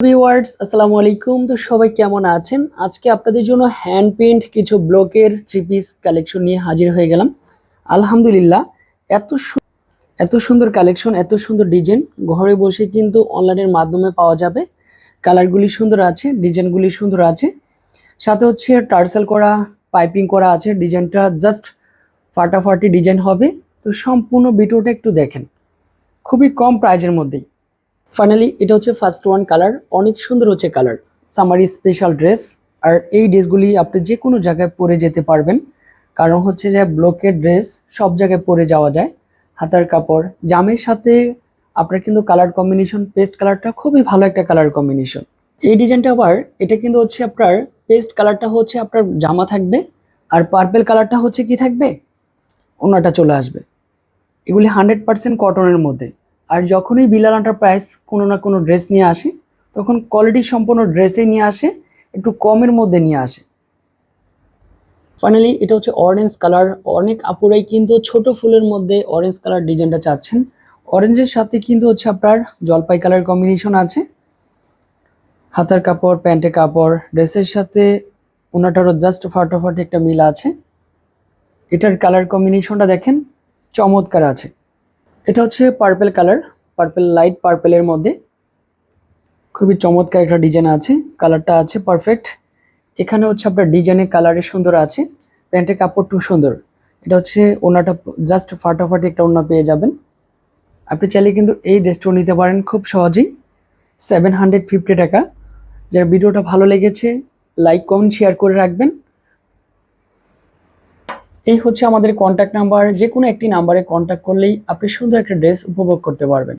Viewers আসসালামু আলাইকুম। তো সবাই কেমন আছেন? আজকে আপনাদের জন্য হ্যান্ড পেইন্ট কিছু ব্লকের থ্রি পিস কালেকশন নিয়ে হাজির হয়ে গেলাম। আলহামদুলিল্লাহ, এত এত সুন্দর কালেকশন, এত সুন্দর ডিজাইন ঘরে বসে কিন্তু অনলাইনের মাধ্যমে পাওয়া যাবে। কালারগুলি সুন্দর আছে, ডিজাইনগুলি সুন্দর আছে, সাথে হচ্ছে টার্সেল করা, পাইপিং করা আছে। ডিজাইনটা জাস্ট ফাটাফাটি ডিজাইন হবে। তো সম্পূর্ণ ভিডিওটা একটু দেখেন, খুবই কম প্রাইজের মধ্যেই। ফাইনালি এটা হচ্ছে ফার্স্ট ওয়ান কালার, অনেক সুন্দর হচ্ছে কালার, সামারি স্পেশাল ড্রেস। আর এই ড্রেসগুলি আপনি যে কোনো জায়গায় পরে যেতে পারবেন, কারণ হচ্ছে যে ব্লকের ড্রেস সব জায়গায় পরে যাওয়া যায়। হাতার কাপড় জামের সাথে আপনার কিন্তু কালার কম্বিনেশন, পেস্ট কালারটা খুবই ভালো একটা কালার কম্বিনেশন। এই ডিজাইনটা আবার এটা কিন্তু হচ্ছে আপনার পেস্ট কালারটা হচ্ছে আপনার জামা থাকবে, আর পার্পেল কালারটা হচ্ছে কি থাকবে, ওনাটা চলে আসবে। এগুলি 100% কটনের মধ্যে। আর যখনই বিলাল এন্টারপ্রাইজ কোনো না কোনো ড্রেস নিয়ে আসে, তখন কোয়ালিটি সম্পন্ন ড্রেসে নিয়ে আসে, একটু কমের মধ্যে নিয়ে আসে। ফাইনালি এটা হচ্ছে অরেঞ্জ কালার। অনেক আপুরাই কিন্তু ছোট ফুলের মধ্যে অরেঞ্জ কালার ডিজাইনটা চাচ্ছেন। অরেঞ্জের সাথে কিন্তু হচ্ছে আপনার জলপাই কালার কম্বিনেশন আছে। হাতার কাপড়, প্যান্টের কাপড়, ড্রেসের সাথে ওনাটারও জাস্ট ফাটাফাটি একটা মিল আছে। এটার কালার কম্বিনেশনটা দেখেন, চমৎকার আছে। এটা হচ্ছে পার্পেল কালার, পার্পেল লাইট পার্পেলের মধ্যে খুবই চমৎকার একটা ডিজাইন আছে। কালারটা আছে পারফেক্ট। এখানে হচ্ছে আপনার ডিজাইনের কালারে সুন্দর আছে, প্যান্টের কাপড়টাও সুন্দর। এটা হচ্ছে ওনাটা জাস্ট ফাটাফাটি একটা ওনা পেয়ে যাবেন। আপনি চাইলে কিন্তু এই ড্রেসটাও নিতে পারেন খুব সহজেই। 750 টাকা। যার ভিডিওটা ভালো লেগেছে লাইক কমেন্ট শেয়ার করে রাখবেন। এই হচ্ছে আমাদের কন্ট্যাক্ট নাম্বার, যে কোনো একটি নাম্বারে কন্ট্যাক্ট করলেই আপনি সুন্দর একটা ড্রেস উপভোগ করতে পারবেন।